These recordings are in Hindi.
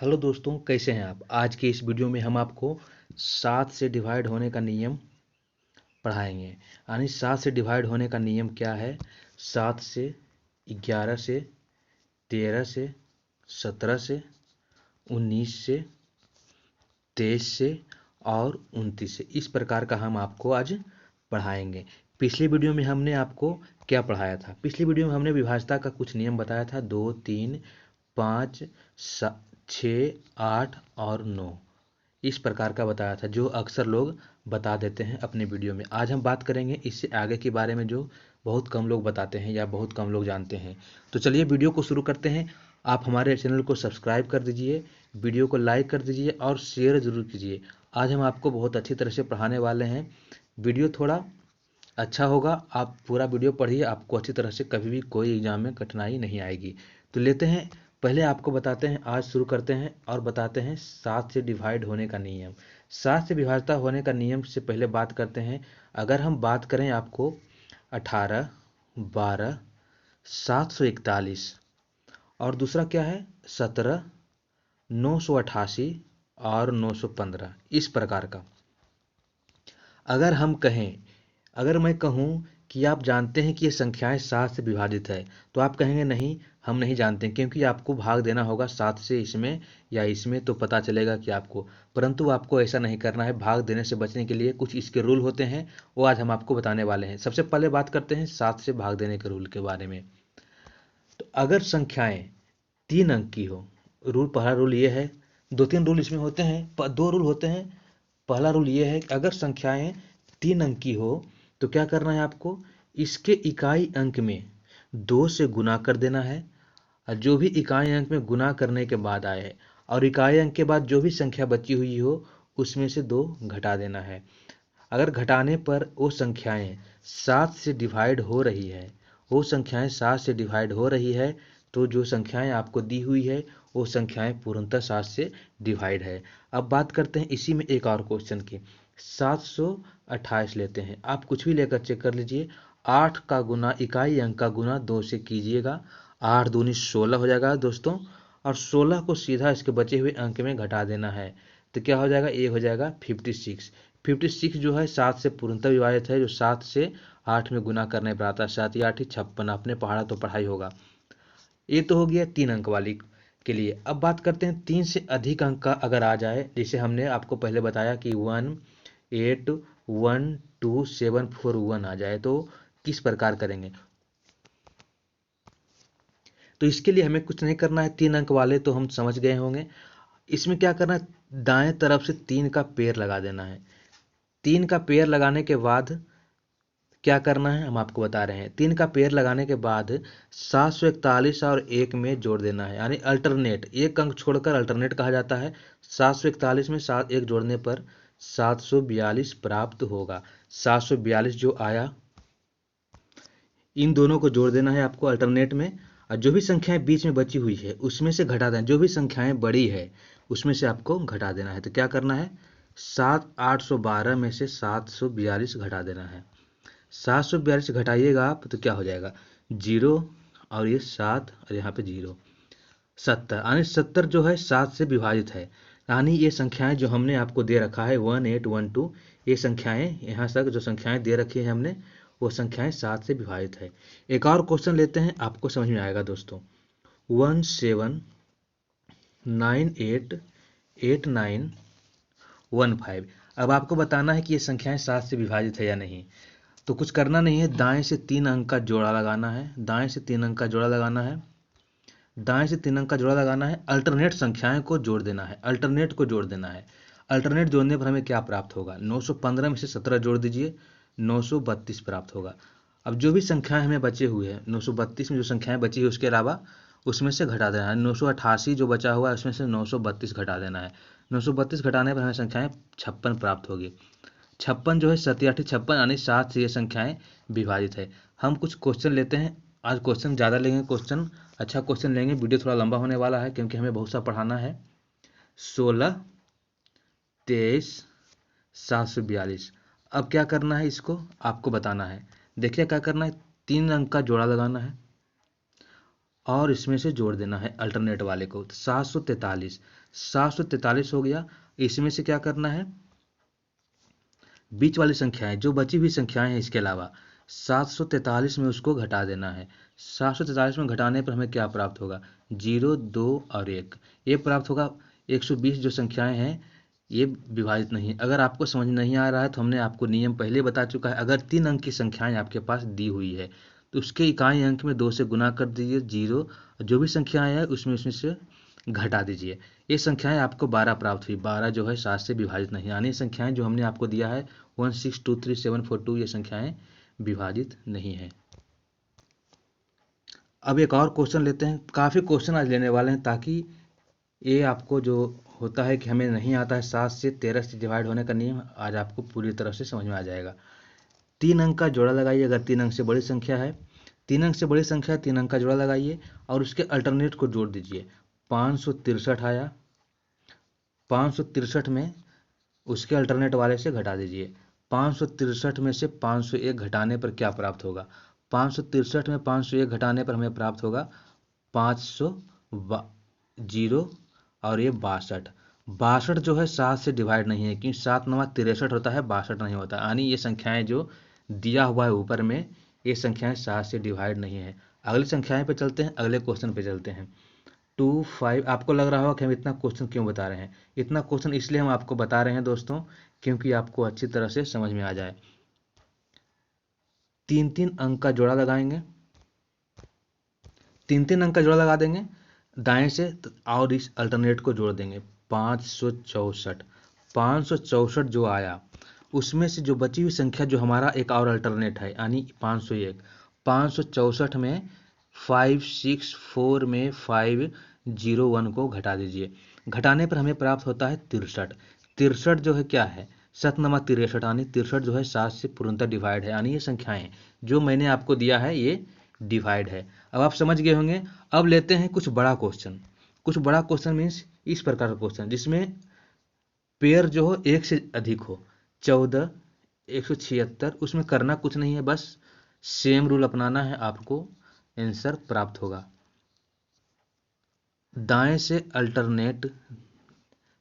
हेलो दोस्तों, कैसे हैं आप। आज के इस वीडियो में हम आपको 7 से डिवाइड होने का नियम पढ़ाएंगे। यानी 7 से डिवाइड होने का नियम क्या है। 7 से, 11 से, 13 से, 17 से, 19 से, 23 से और 29 से, इस प्रकार का हम आपको आज पढ़ाएंगे। पिछले वीडियो में हमने आपको क्या पढ़ाया था। पिछली वीडियो में हमने विभाज्यता का कुछ नियम बताया था, 2, 3, 5, 6, 8 और 9, इस प्रकार का बताया था, जो अक्सर लोग बता देते हैं अपने वीडियो में। आज हम बात करेंगे इससे आगे के बारे में, जो बहुत कम लोग बताते हैं या बहुत कम लोग जानते हैं। तो चलिए वीडियो को शुरू करते हैं। आप हमारे चैनल को सब्सक्राइब कर दीजिए, वीडियो को लाइक कर दीजिए और शेयर ज़रूर कीजिए। आज हम आपको बहुत अच्छी तरह से पढ़ाने वाले हैं। वीडियो थोड़ा अच्छा होगा, आप पूरा वीडियो पढ़िए, आपको अच्छी तरह से कभी भी कोई एग्जाम में कठिनाई नहीं आएगी। तो लेते हैं, पहले आपको बताते हैं, आज शुरू करते हैं और बताते हैं 7 से डिवाइड होने का नियम। 7 से विभाज्यता होने का नियम से पहले बात करते हैं। अगर हम बात करें आपको 18, 12, 741 और दूसरा क्या है 17, 988 और 915, इस प्रकार का। अगर हम कहें, अगर मैं कहूँ कि आप जानते हैं कि ये संख्याएं 7 से विभाजित है, तो आप कहेंगे नहीं, हम नहीं जानते, क्योंकि आपको भाग देना होगा 7 से इसमें या इसमें, तो पता चलेगा कि आपको। परंतु आपको ऐसा नहीं करना है। भाग देने से बचने के लिए कुछ इसके रूल होते हैं, वो आज हम आपको बताने वाले हैं। सबसे पहले बात करते हैं 7 से भाग देने के रूल के बारे में। तो अगर संख्याएं 3 अंक की हो, पहला रूल ये है, दो तीन रूल इसमें होते हैं, दो रूल होते हैं। पहला रूल ये है कि अगर संख्याएं 3 अंक की हो तो क्या करना है आपको, इसके इकाई अंक में 2 से गुना कर देना है। और जो भी इकाई अंक में गुना करने के बाद आए है और इकाई अंक के बाद जो भी संख्या बची हुई हो उसमें से 2 घटा देना है। अगर घटाने पर वो संख्याएं 7 से डिवाइड हो रही है, वो संख्याएं 7 से डिवाइड हो रही है, तो जो संख्याएं आपको दी हुई है वो संख्याएं पूर्णतः 7 से डिवाइड है। अब बात करते हैं इसी में एक और क्वेश्चन की। 728 लेते हैं, आप कुछ भी लेकर चेक कर लीजिए। 8 का गुना, इकाई अंक का गुना 2 से कीजिएगा, 8 दूनी 16 हो जाएगा दोस्तों। और 16 को सीधा इसके बचे हुए अंक में घटा देना है, तो क्या हो जाएगा, ये हो जाएगा 56। 56 जो है 7 से पूर्णतः विभाजित है, जो 7 से 8 में गुना करने पर आता है। 7 या 8 56, आपने पढ़ा तो पढ़ाई होगा। ये तो हो गया 3 अंक वाली के लिए। अब बात करते हैं 3 से अधिक अंक का अगर आ जाए, जैसे हमने आपको पहले बताया कि 1, 8, 1, 2, 7, 4, 1 आ जाए, तो किस प्रकार करेंगे। तो इसके लिए हमें कुछ नहीं करना है, 3 अंक वाले तो हम समझ गए होंगे। इसमें क्या करना है, दाएं तरफ से 3 का पेड़ लगा देना है। 3 का पेड़ लगाने के बाद क्या करना है हम आपको बता रहे हैं। 3 का पेड़ लगाने के बाद 741 और 1 में जोड़ देना है, यानी अल्टरनेट, एक अंक छोड़कर अल्टरनेट कहा जाता है। 741 में 1 जोड़ने पर 742 प्राप्त होगा। 742 जो आया, इन दोनों को जोड़ देना है आपको अल्टरनेट में। और जो भी संख्याएं बीच में बची हुई है उसमें से घटा देना, जो भी संख्याएं बड़ी है उसमें से आपको घटा देना है। तो क्या करना है, 812 में से 742 घटा देना है। 742 घटाइएगा आप तो क्या हो जाएगा, 0 और ये 7 और यहाँ पे 0, 70। यानी 70 जो है 7 से विभाजित है। यानी ये संख्याएं जो हमने आपको दे रखा है 1, 8, 1, 2, ये संख्याएं यहाँ तक जो संख्याएं दे रखी है हमने, वो संख्याएं 7 से विभाजित है। एक और क्वेश्चन लेते हैं, आपको समझ में आएगा दोस्तों। 1, 7, 9, 8, 8, 9, 1, 5। अब आपको बताना है कि ये संख्याएं 7 से विभाजित है या नहीं। तो कुछ करना नहीं है, दाएं से 3 अंक का जोड़ा लगाना है, दाएं से 3 अंक का जोड़ा लगाना है, दाएं से 3 अंक का जोड़ा लगाना है। अल्टरनेट संख्याएं को जोड़ देना है, अल्टरनेट को जोड़ देना है। अल्टरनेट जोड़ने पर हमें क्या प्राप्त होगा, 915 में से 17 जोड़ दीजिए, 932 प्राप्त होगा। अब जो भी संख्याएं हमें बचे हुए हैं, 932 में जो संख्याएं बची है उसके अलावा उसमें से घटा देना है। 988 जो बचा हुआ है उसमें से 932 घटा देना है। 932 घटाने पर हमें संख्याएं 56 प्राप्त होगी। 56 जो है 7 8 56, यानी 7 से ये संख्याएं विभाजित है। हम कुछ क्वेश्चन लेते हैं, आज क्वेश्चन ज़्यादा लेंगे, क्वेश्चन अच्छा क्वेश्चन लेंगे, वीडियो थोड़ा लंबा होने वाला है क्योंकि हमें बहुत सा पढ़ाना है। 16, 23, 742। अब क्या करना है, इसको आपको बताना है। देखिए क्या करना है, 3 अंक का जोड़ा लगाना है और इसमें से जोड़ देना है अल्टरनेट वाले को। 743 हो गया। इसमें से क्या करना है, बीच वाली संख्याएं जो बची हुई संख्याएं हैं इसके अलावा 743 में उसको घटा देना है। 743 में घटाने पर हमें क्या प्राप्त होगा, 0, 2 और 1, ये प्राप्त होगा। 120 जो संख्याएं हैं ये विभाजित नहीं है। अगर आपको समझ नहीं आ रहा है तो हमने आपको नियम पहले बता चुका है। अगर 3 अंक की संख्याएं आपके पास दी हुई है तो उसके इकाई अंक में 2 से गुना कर दीजिए, 0, जो भी संख्याएं हैं उसमें उसमें से घटा दीजिए। ये संख्याएं आपको 12 प्राप्त हुई। 12 जो है 7 से विभाजित नहीं, यानी संख्याएं जो हमने आपको दिया है 1623742 ये संख्याएं विभाजित नहीं है। अब एक और क्वेश्चन लेते हैं। काफ़ी क्वेश्चन आज लेने वाले हैं ताकि ये आपको जो होता है कि हमें नहीं आता है 7 से 13 से डिवाइड होने का नियम, आज आपको पूरी तरह से समझ में आ जाएगा। 3 अंक का जोड़ा लगाइए। अगर 3 अंक से बड़ी संख्या है, 3 अंक से बड़ी संख्या है, 3 अंक का जोड़ा लगाइए और उसके अल्टरनेट को जोड़ दीजिए। 563 आया। 563 में उसके अल्टरनेट वाले से घटा दीजिए। 563 में से 501 घटाने पर क्या प्राप्त होगा, 563 में 501 घटाने पर हमें प्राप्त होगा 500 जीरो और ये 62। 62 जो है 7 से डिवाइड नहीं है क्योंकि 7 9 63 होता है, 62 नहीं होता। यानी ये संख्याएं जो दिया हुआ है ऊपर में, ये संख्याएं 7 से डिवाइड नहीं है। अगली संख्याएं पे चलते हैं, अगले क्वेश्चन पे चलते हैं। 2 5। आपको लग रहा होगा कि हम इतना क्वेश्चन क्यों बता रहे हैं। इतना क्वेश्चन इसलिए हम आपको बता रहे हैं दोस्तों क्योंकि आपको अच्छी तरह से समझ में आ जाए। 3 अंक का जोड़ा लगाएंगे, 3 अंक का जोड़ा लगा देंगे दाएं से और इस अल्टरनेट को जोड़ देंगे। 564 जो आया उसमें से जो बची हुई संख्या जो हमारा एक और अल्टरनेट है यानी 501, 564 में 564 में 501 को घटा दीजिए। घटाने पर हमें प्राप्त होता है 63। 63 जो है क्या है, 7 9 63, यानी 63 जो है 7 से पूर्णतः डिवाइड है। यानी ये संख्याएं जो मैंने आपको दिया है ये डिवाइड है। अब आप समझ गए होंगे। अब लेते हैं कुछ बड़ा क्वेश्चन। कुछ बड़ा क्वेश्चन मीन्स इस प्रकार का क्वेश्चन जिसमें पेयर जो हो एक से अधिक हो। 14, 176, उसमें करना कुछ नहीं है, बस सेम रूल अपनाना है, आपको आंसर प्राप्त होगा। दाएं से अल्टरनेट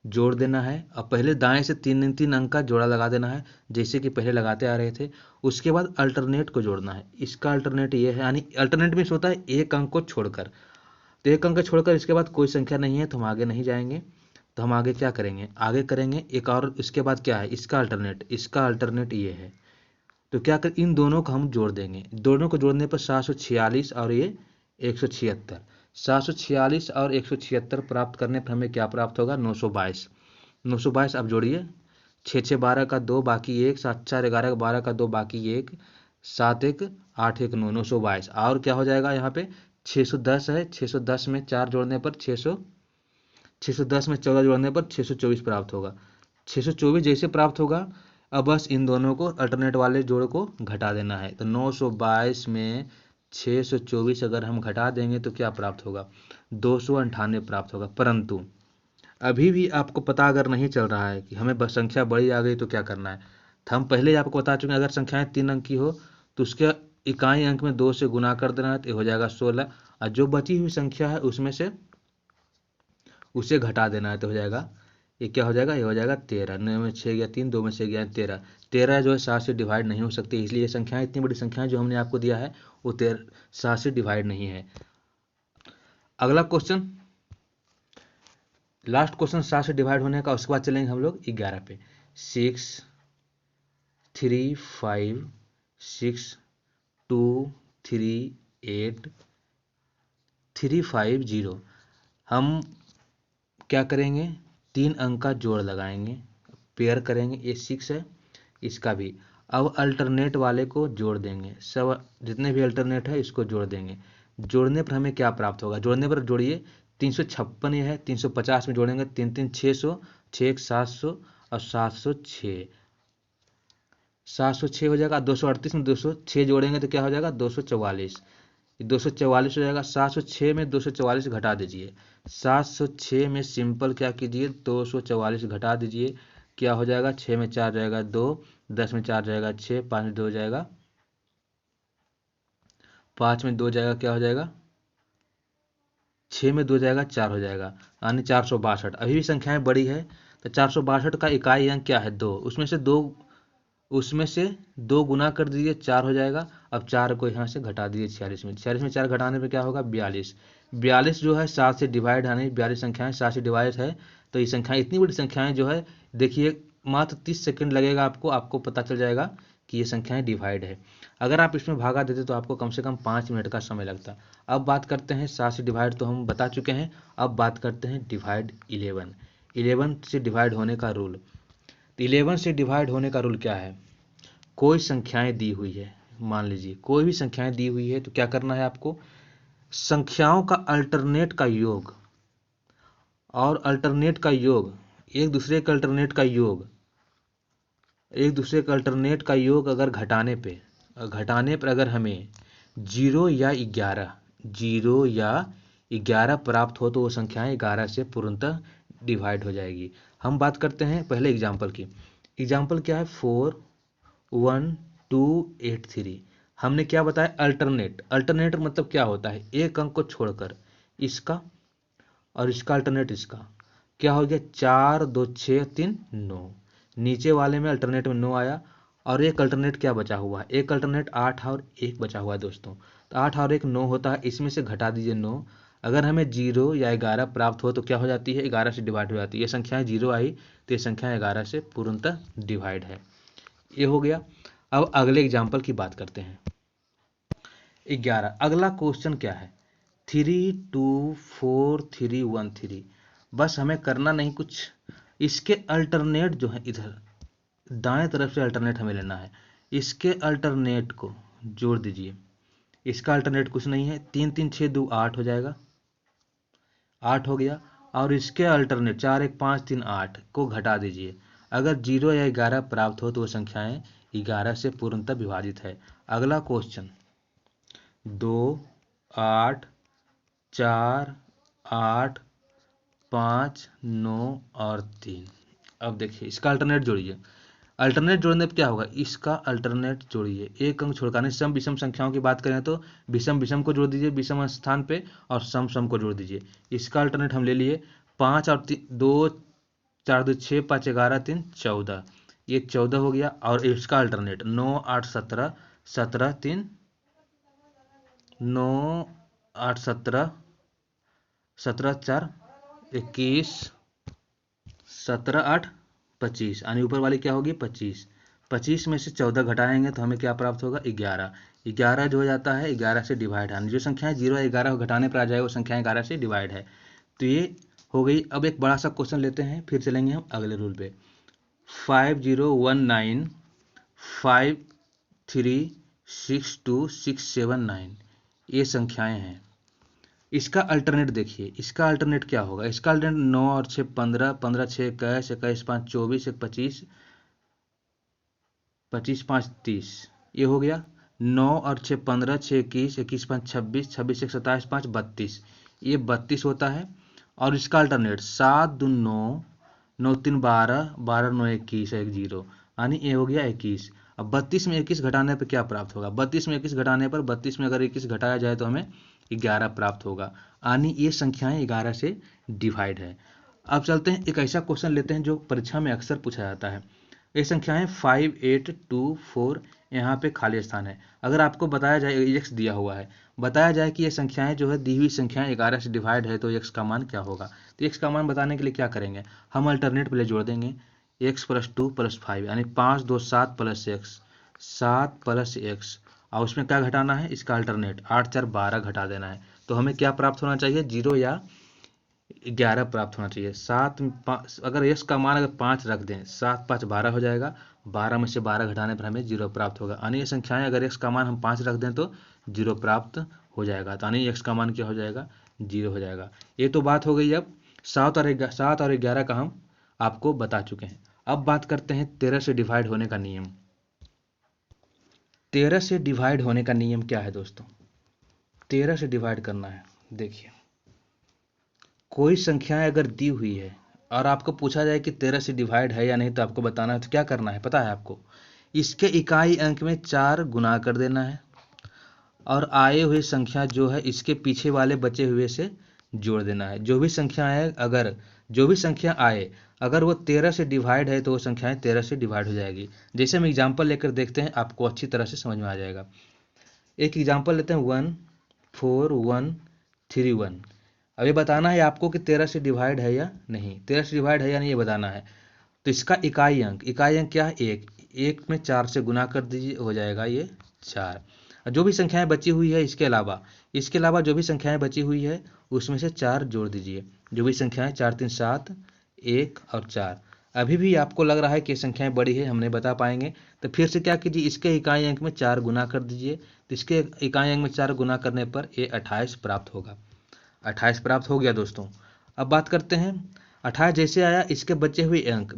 जोड़ देना है और पहले दाएं से 3 अंक का जोड़ा लगा देना है जैसे कि पहले लगाते आ रहे थे। उसके बाद अल्टरनेट को जोड़ना है। इसका अल्टरनेट ये है, यानी अल्टरनेट मीन्स होता है एक अंक को छोड़कर। तो एक अंक छोड़कर इसके बाद कोई संख्या नहीं है तो हम आगे नहीं जाएंगे। तो हम आगे क्या करेंगे, आगे करेंगे एक और, इसके बाद क्या है, इसका अल्टरनेट, इसका अल्टरनेट ये है। तो क्या कर, इन दोनों को हम जोड़ देंगे। दोनों को जोड़ने पर 746 और ये 176, 746 और 176 प्राप्त करने पर हमें क्या प्राप्त होगा, 922। 922 अब जोड़िए, 6 6 12 का 2 बाकी 1, 7 4 11 12 का 2 बाकी 1, 7 1 8 1 9, 922। और क्या हो जाएगा यहाँ पे 610 है, 610 में 4 जोड़ने पर 610 में 14 जोड़ने पर 624 प्राप्त होगा। 624 जैसे प्राप्त होगा अब बस इन दोनों को अल्टरनेट वाले जोड़ को घटा देना है। तो 922 में 624 अगर हम घटा देंगे तो क्या प्राप्त होगा, 298 प्राप्त होगा। परंतु अभी भी आपको पता अगर नहीं चल रहा है कि हमें बस संख्या बड़ी आ गई तो क्या करना है, तो हम पहले ही आपको बता चुके हैं अगर संख्याएं 3 अंक की हो तो उसके इकाई अंक में 2 से गुना कर देना है तो हो जाएगा 16, और जो बची हुई संख्या है उसमें से उसे घटा देना है तो हो जाएगा, ये क्या हो जाएगा, ये हो जाएगा 13। 9 में 6 गया 3, 2 में 6 गया 13। 13 जो है 7 से डिवाइड नहीं हो सकती, इसलिए ये संख्याएं, इतनी बड़ी संख्याएं जो हमने आपको दिया है वो 7 से डिवाइड नहीं है। अगला क्वेश्चन, लास्ट क्वेश्चन 7 से डिवाइड होने का, उसके बाद चलेंगे हम लोग 11 पे। 6 3 5 6 2 3 8 3 5 0। हम क्या करेंगे, 3 अंक का जोड़ लगाएंगे, पेयर करेंगे। ये 6 है, इसका भी। अब अल्टरनेट वाले को जोड़ देंगे, सब जितने भी अल्टरनेट है इसको जोड़ देंगे। जोड़ने पर हमें क्या प्राप्त होगा, जोड़ने पर जोड़िए, 356 ये है, 350 में जोड़ेंगे 3 3 600, 6 1 700 और 706, 706 हो जाएगा। 238 में 206 जोड़ेंगे तो क्या हो जाएगा, 244। 244 हो जाएगा। 706 में 244 घटा दीजिए। 706 में सिंपल क्या कीजिए, 244 घटा दीजिए, क्या हो जाएगा, 6 में 4 जाएगा 2, 10 में 4 जाएगा 6, 5 में 2 जाएगा, 5 में 2 जाएगा, क्या हो जाएगा 6 में 2 जाएगा 4 हो जाएगा, यानी 462। अभी भी संख्याएं बड़ी है तो 462 का इकाई अंक क्या है 2, उसमें से 2 गुना कर दीजिए 4 हो जाएगा। अब 4 को यहाँ से घटा दीजिए 46 में, 46 में 4 घटाने पे क्या होगा 42। 42 जो है 7 से डिवाइड है, नहीं 42 संख्याएं 7 से डिवाइड है। तो ये संख्याएं इतनी बड़ी संख्याएं जो है, देखिए मात्र 30 सेकंड लगेगा आपको पता चल जाएगा कि ये संख्याएं डिवाइड है। अगर आप इसमें भागा देते तो आपको कम से कम 5 मिनट का समय लगता। अब बात करते हैं 7 से डिवाइड तो हम बता चुके हैं, अब बात करते हैं डिवाइड 11। 11 से डिवाइड होने का रूल। 11 से डिवाइड होने का रूल क्या है, कोई संख्याएं दी हुई है, मान लीजिए कोई भी संख्याएं दी हुई है तो क्या करना है आपको, संख्याओं का अल्टरनेट का योग और अल्टरनेट का योग, एक दूसरे के अल्टरनेट का योग, अगर घटाने पर अगर हमें 0 या 11 प्राप्त हो तो वो संख्याएं 11 से पूर्णतः डिवाइड हो जाएगी। हम बात करते हैं पहले एग्जाम्पल की। एग्जाम्पल क्या है 4 1 2 8 3। हमने क्या बताया अल्टरनेट मतलब क्या होता है, एक अंक को छोड़कर इसका और इसका अल्टरनेट इसका, क्या हो गया 4 2 6 3 9। नीचे वाले में अल्टरनेट में 9 आया और एक अल्टरनेट क्या बचा हुआ है, एक अल्टरनेट 8 और 1 बचा हुआ है दोस्तों। तो 8 और 1 9 होता है, इसमें से घटा दीजिए 9। अगर हमें 0 या 11 प्राप्त हो तो क्या हो जाती है 11 से डिवाइड हो जाती है। ये संख्याएं 0 आई तो ये संख्या 11 से पूर्णतः डिवाइड है। ये हो गया। अब अगले एग्जाम्पल की बात करते हैं 11। अगला क्वेश्चन क्या है 3 2 4 3 1 3। बस हमें करना नहीं कुछ, इसके अल्टरनेट जो है इधर दाएं तरफ से अल्टरनेट हमें लेना है, इसके अल्टरनेट को जोड़ दीजिए। इसका अल्टरनेट कुछ नहीं है 3 3 6 2 8 हो जाएगा, 8 हो गया। और इसके अल्टरनेट 4 1 5 3 8 को घटा दीजिए। अगर 0 या 11 प्राप्त हो तो वो संख्याएं 11 से पूर्णतः विभाजित है। अगला क्वेश्चन 2 8 4 8 5 9 और 3। अब देखिए इसका अल्टरनेट जोड़िए। अल्टरनेट जोड़ने पर क्या होगा, इसका अल्टरनेट जोड़िए, एक अंक छोड़कर सम विषम संख्याओं की बात करें तो विषम विषम को जोड़ दीजिए विषम स्थान पे और सम सम को जोड़ दीजिए। इसका अल्टरनेट हम ले लिए 5 और 2 4 2 6 5 11 3 14, ये 14 हो गया। और इसका अल्टरनेट 9 8 17 17 3 9 8 17 17 4 21 17 8 25, यानी ऊपर वाली क्या होगी 25। 25 में से 14 घटाएंगे तो हमें क्या प्राप्त होगा 11। 11 जो हो जाता है 11 से डिवाइड है, जो संख्याएं 0 या 11 को घटाने पर आ जाएगा वो संख्याएं 11 से डिवाइड है। तो ये हो गई। अब एक बड़ा सा क्वेश्चन लेते हैं, फिर चलेंगे हम अगले रूल पे। 5019 5 3 6 2 6 7 9 ये संख्याएं हैं। इसका अल्टरनेट देखिए, इसका अल्टरनेट क्या होगा, इसका अल्टरनेट 9 और 6 15 15 6 21 21 5 24 1 25 25 5 30, ये हो गया। 9 और 6 15 6 21 21 5 26 26 1 27 5 32, ये 32 होता है। और इसका अल्टरनेट 7 2 9 9 3 12 12 9 21 1 0, यानी ये हो गया 21। अब 32 में 21 घटाने पर क्या प्राप्त होगा, 32 में 21 घटाने पर 32 में अगर 21 घटाया जाए तो हमें 11 प्राप्त होगा, यानी ये संख्याएं 11 से डिवाइड है। अब चलते हैं एक ऐसा क्वेश्चन लेते हैं जो परीक्षा में अक्सर पूछा जाता है। ये संख्याएं 5 8 2 4, यहाँ पे खाली स्थान है। अगर आपको बताया जाए x दिया हुआ है, बताया जाए कि ये संख्याएं जो है दी हुई संख्याएं 11 से डिवाइड है तो x का मान क्या होगा। तो x का मान बताने के लिए क्या करेंगे, हम अल्टरनेट पहले जोड़ देंगे x + 2 + 5, यानी 5 2 7 + x 7 + x, और उसमें क्या घटाना है, इसका अल्टरनेट 8 4 12 घटा देना है। तो हमें क्या प्राप्त होना चाहिए 0 या 11 प्राप्त होना चाहिए। 7 अगर x का मान अगर 5 रख दें 7 5 12 हो जाएगा, 12 में से 12 घटाने पर हमें 0 प्राप्त होगा। यानी ये संख्याएं अगर x का मान हम 5 रख दें तो 0 प्राप्त हो जाएगा। तो यानी x का मान क्या हो जाएगा 0 हो जाएगा। ये तो बात हो गई। अब 7 और 11 का हम आपको बता चुके हैं। अब बात करते हैं 13 से डिवाइड होने का नियम। 13 से डिवाइड होने का नियम क्या है दोस्तों, 13 से डिवाइड करना है। देखिए कोई संख्याएं अगर दी हुई है और आपको पूछा जाए कि 13 से डिवाइड है या नहीं तो आपको बताना है, तो क्या करना है पता है आपको, इसके इकाई अंक में 4 गुना कर देना है और आए हुए संख्या जो है इसके पीछे वाले बचे हुए से जोड़ देना है। जो भी संख्या आए अगर वो 13 से डिवाइड है तो वो संख्याएं 13 से डिवाइड हो जाएगी। जैसे हम एग्जाम्पल लेकर देखते हैं, आपको अच्छी तरह से समझ में आ जाएगा। एक एग्जाम्पल लेते हैं 1 4 1 3 1। अब ये बताना है आपको कि 13 से डिवाइड है या नहीं, 13 से डिवाइड है या नहीं ये बताना है। तो इसका इकाई अंक क्या है, 1। 1 में 4 से गुना कर दीजिए, हो जाएगा ये 4। जो भी संख्याएं बची हुई है इसके अलावा जो भी संख्याएं बची हुई है उसमें से 4 जोड़ दीजिए। जो भी संख्याएं 4 3 7, 1 और 4। अभी भी आपको लग रहा है कि संख्याएं बड़ी है, हम नहीं बता पाएंगे, तो फिर से क्या कीजिए, इसके इकाई अंक में 4 गुना कर दीजिए। तो इसके इकाई अंक में 4 गुना करने पर ये 28 प्राप्त होगा। 28 प्राप्त हो गया दोस्तों। अब बात करते हैं 28 जैसे आया, इसके बचे हुए अंक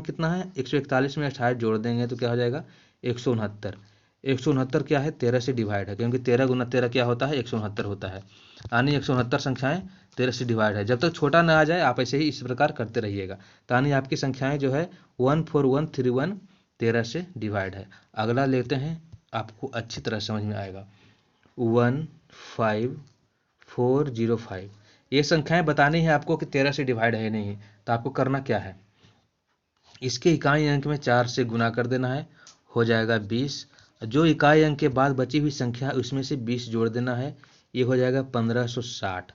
कितना है, 141 में 28 जोड़ देंगे तो क्या हो जाएगा 169। 169 क्या है, 13 से डिवाइड है, क्योंकि 13 गुना 13 क्या होता है, 169 होता है। यानी 169 संख्याएं 13 से डिवाइड है। जब तक छोटा ना आ जाए आप ऐसे ही इस प्रकार करते रहिएगा, यानी आपकी संख्याएं जो है 1 4 1 3 1 13 से डिवाइड है। अगला लेते हैं, आपको अच्छी तरह समझ में आएगा। 1 5 4 0 5। ये संख्याएं बतानी है आपको कि 13 से डिवाइड है नहीं, तो आपको करना क्या है, इसके इकाई अंक में 4 से गुना कर देना है, हो जाएगा 20। जो इकाई अंक के बाद बची हुई संख्या है उसमें से 20 जोड़ देना है, ये हो जाएगा 1560।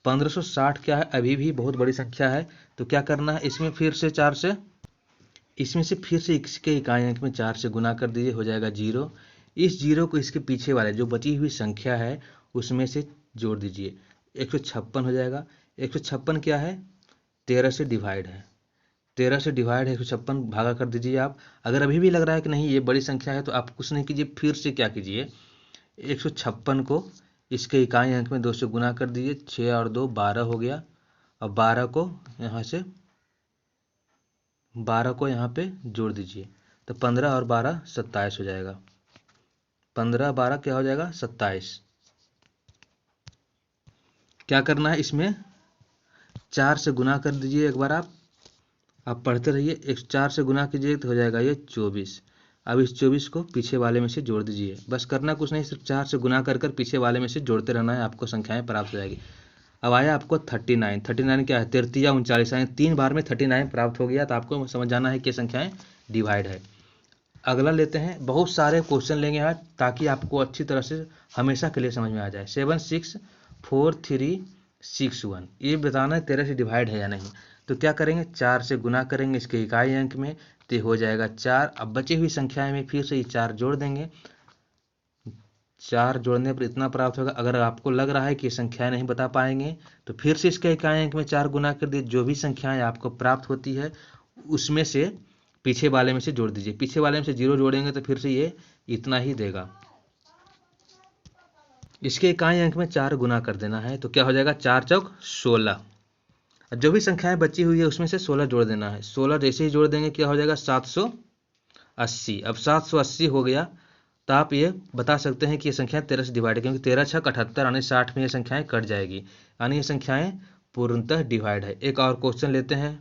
1560 क्या है, अभी भी बहुत बड़ी संख्या है, तो क्या करना है, इसमें फिर से इसके इकाई अंक में 4 से गुना कर दीजिए, हो जाएगा 0। इस 0 को इसके पीछे वाले जो बची हुई संख्या है उसमें से जोड़ दीजिए, 156 हो जाएगा। 156 क्या है, 13 से डिवाइड है। 13 से डिवाइड है 156, भागा कर दीजिए आप। अगर अभी भी लग रहा है कि नहीं ये बड़ी संख्या है तो आप कुछ नहीं कीजिए, फिर से क्या कीजिए, 156 को इसके इकाई अंक में 2 से गुना कर दीजिए, 6 और 2 12 हो गया। अब 12 को यहाँ पे जोड़ दीजिए, तो 15 और 12 27 हो जाएगा। 15 12 क्या हो जाएगा, 27। क्या करना है, इसमें 4 से गुना कर दीजिए एक बार आप पढ़ते रहिए। 4 से गुना कीजिए तो हो जाएगा ये 24। अब इस 24 को पीछे वाले में से जोड़ दीजिए, बस करना कुछ नहीं, सिर्फ 4 से गुना कर पीछे वाले में से जोड़ते रहना है, आपको संख्याएं प्राप्त हो जाएगी। अब आया आपको 39। 39 क्या है, 33 या 39, यानी 3 बार में 39 प्राप्त हो गया, तो आपको समझ जाना है कि संख्याएं डिवाइड है। अगला लेते हैं, बहुत सारे क्वेश्चन लेंगे आज ताकि आपको अच्छी तरह से हमेशा के लिए समझ में आ जाए। 7 6 4 3 6 1, ये बताना है 13 से डिवाइड है या नहीं। तो क्या करेंगे, 4 से गुना करेंगे इसके इकाई अंक में, तो हो जाएगा 4। अब बची हुई संख्या में फिर से ये 4 जोड़ देंगे, 4 जोड़ने पर इतना प्राप्त होगा। अगर आपको लग रहा है कि संख्याएं नहीं बता पाएंगे तो फिर से इसके इकाई अंक में 4 गुना कर दिए। जो भी संख्याएं आपको प्राप्त होती है उसमें से पीछे वाले में से जोड़ दीजिए। पीछे वाले में से 0 जोड़ेंगे तो फिर से ये इतना ही देगा। इसके इकाई अंक में 4 गुना कर देना है, तो क्या हो जाएगा, 4 चौक 16। जो भी संख्याएं बची हुई है उसमें से 16 जोड़ देना है। 16 जैसे ही जोड़ देंगे क्या हो जाएगा, 780। अब 780 हो गया, तो आप ये बता सकते हैं कि ये संख्या 13 से डिवाइड है, क्योंकि 13 छक 78 यानी 60 में ये संख्याएं कट जाएगी, यानी ये संख्याएं पूर्णतः डिवाइड है। एक और क्वेश्चन लेते हैं,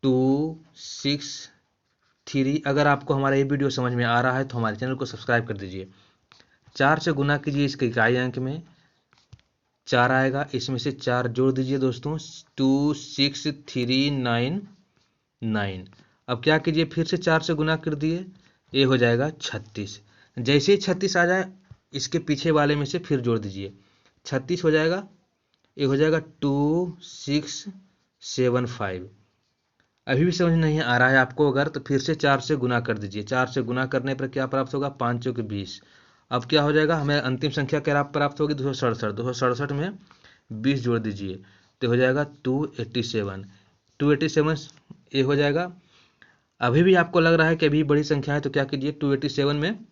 2 6 3। अगर आपको हमारा ये वीडियो समझ में आ रहा है तो हमारे चैनल को सब्सक्राइब कर दीजिए। 4 से गुना कीजिए, इसके इकाई अंक में 4 आएगा, इसमें से 4 जोड़ दीजिए दोस्तों, 2 6 3 9 9। अब क्या कीजिए, फिर से 4 से गुना कर दिए, ये हो जाएगा 36। जैसे ही 36 आ जाए इसके पीछे वाले में से फिर जोड़ दीजिए, 36 हो जाएगा। ये हो जाएगा 2 6 7 5। अभी भी समझ नहीं आ रहा है आपको अगर, तो फिर से 4 से गुना कर दीजिए। 4 से गुना करने पर क्या प्राप्त होगा, 5 चौके 20। अब क्या हो जाएगा, हमें अंतिम संख्या क्या प्राप्त होगी, 267। 267 में 20 जोड़ दीजिए तो हो जाएगा 287। 287 ये हो जाएगा। अभी भी आपको लग रहा है कि अभी बड़ी संख्या है, तो क्या कीजिए, 287 में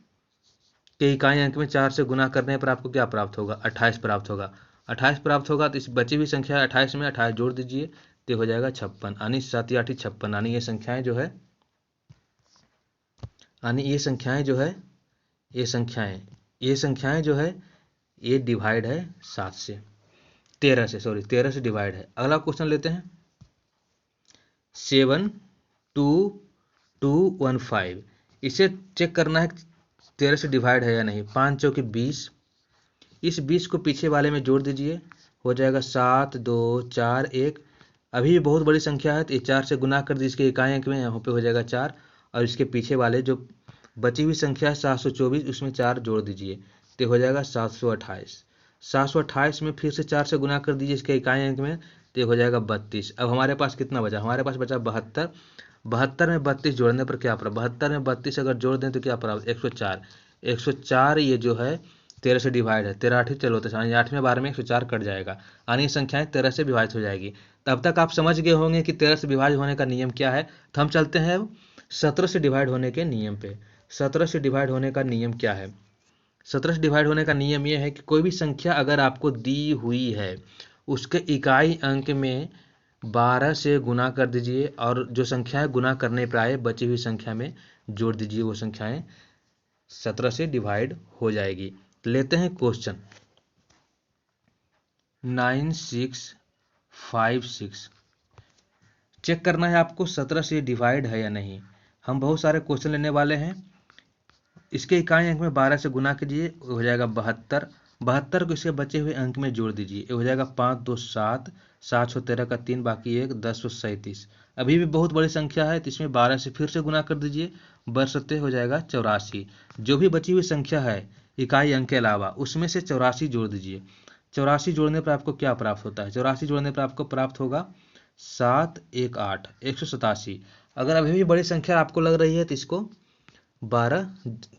के इकाई अंक में 4 से गुना करने पर आपको क्या प्राप्त होगा, 28 प्राप्त होगा। 28 प्राप्त होगा तो इस बची हुई संख्या 28 में 28 जोड़ दीजिए तो हो जाएगा 56, यानी 7 8 56। यानी ये संख्याएं जो है ये डिवाइड है 13 से डिवाइड है। अगला क्वेश्चन लेते हैं, 7 2 2 1 5। इसे चेक करना है 13 से डिवाइड है या नहीं। 5 चौके 20, इस 20 को पीछे वाले में जोड़ दीजिए, हो जाएगा 7 2 4 1। अभी भी बहुत बड़ी संख्या है तो ये 4 से गुना कर दी, इसके इकाई अंक में यहाँ पे हो जाएगा 4, और इसके पीछे वाले जो बची हुई संख्या है 724, उसमें 4 जोड़ दीजिए तो हो जाएगा 728। 728 में फिर से 4 से गुना कर दीजिए इसके इकाई अंक में तो हो जाएगा 32। अब हमारे पास कितना बचा, हमारे पास बचा 72। 72 में 32 जोड़ने पर क्या पड़ा, 72 में 32 अगर जोड़ दें तो क्या पड़ा 104। 104 ये जो है 13 से डिवाइड है, 13 8 चलो तो 8 में 12 में 104 कट जाएगा, यानी संख्याएं 13 से विभाजित हो जाएगी। तब तक आप समझ गए होंगे कि 13 से विभाजित होने का नियम क्या है। तो हम चलते हैं 17 से डिवाइड होने के नियम पे। 17 से डिवाइड होने का नियम क्या है। 17 से डिवाइड होने का नियम यह है कि कोई भी संख्या अगर आपको दी हुई है उसके इकाई अंक में 12 से गुना कर दीजिए, और जो संख्याएं गुना करने पर आए बची हुई संख्या में जोड़ दीजिए, वो संख्याएं 17 से डिवाइड हो जाएगी। लेते हैं क्वेश्चन 9656। चेक करना है आपको 17 से डिवाइड है या नहीं। हम बहुत सारे क्वेश्चन लेने वाले हैं। इसके इकाई अंक में 12 से गुना कीजिए, हो जाएगा 72। 72 को इसके बचे हुए अंक में जोड़ दीजिए, ये हो जाएगा 5 2 7, 7 6 13 का 3 बाकी 1, 10 37। अभी भी बहुत बड़ी संख्या है तो इसमें 12 से फिर से गुना कर दीजिए, 12 हो जाएगा 84। जो भी बची हुई संख्या है इकाई अंक के अलावा उसमें से 84 जोड़ दीजिए। 84 जोड़ने पर आपको क्या प्राप्त होता है, 84 जोड़ने पर आपको प्राप्त होगा 7 1 8, 187। अगर अभी भी बड़ी संख्या आपको लग रही है तो इसको 12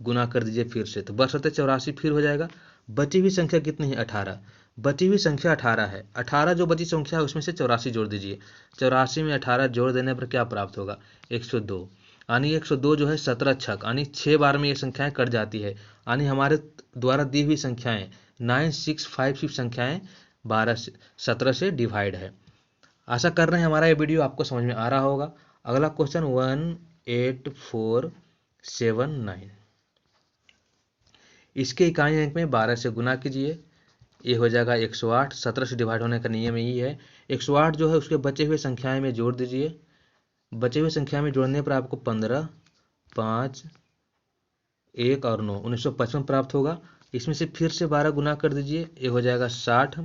गुना कर दीजिए फिर से, तो 12 फिर हो जाएगा। बची हुई संख्या कितनी है 18। बची हुई संख्या 18 है, 18 जो बची संख्या है उसमें से 84 जोड़ दीजिए। 84 में 18 जोड़ देने पर क्या प्राप्त होगा 102। यानी 102 जो है 17 छक, यानी 6 बार में ये संख्याएं कट जाती है। यानी हमारे द्वारा दी हुई संख्याएं 9656 संख्याएं 17 से डिवाइड है। आशा कर रहे हैं हमारा ये वीडियो आपको समझ में आ रहा होगा। अगला क्वेश्चन 18479। इसके इकाई अंक में 12 से गुना कीजिए, ये हो जाएगा 108। 17 से डिवाइड होने का नियम यही है। 108 जो है उसके बचे हुए संख्याएं में जोड़ दीजिए। बचे हुए संख्या में जोड़ने पर आपको 15 5 1 और 9 1955 प्राप्त होगा। इसमें से फिर से 12 गुना कर दीजिए, ये हो जाएगा 60।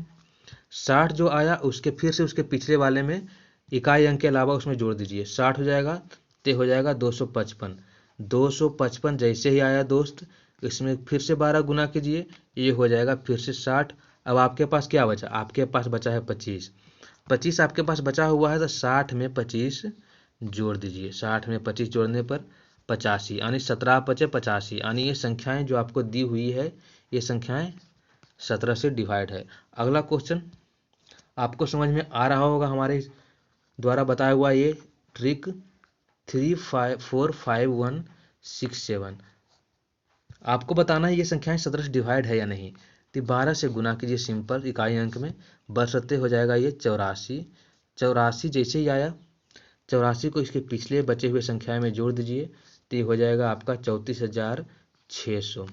60 जो आया उसके फिर से उसके पिछले वाले में इकाई अंक के अलावा उसमें जोड़ दीजिए, 60 हो जाएगा तो हो जाएगा 255। 255 जैसे ही आया दोस्त इसमें फिर से 12 गुना कीजिए, ये हो जाएगा फिर से 60। अब आपके पास क्या बचा, आपके पास बचा है 25। 25 आपके पास बचा हुआ है तो 60 में 25 जोड़ दीजिए। 60 में 25 जोड़ने पर 85, यानी 17 बचे 85। यानी ये संख्याएं जो आपको दी हुई है ये संख्याएं 17 से डिवाइड है। अगला क्वेश्चन आपको समझ में आ रहा होगा, हमारे द्वारा बताया हुआ ये ट्रिक 3 4 5 1 6 7। आपको बताना है ये संख्याएं 17 से डिवाइड है या नहीं। तो 12 से गुना कीजिए सिंपल इकाई अंक में, 12 हो जाएगा ये 84। 84 जैसे ही आया 84 को इसके पिछले बचे हुए संख्या में जोड़ दीजिए, तो ये हो जाएगा आपका 34,600।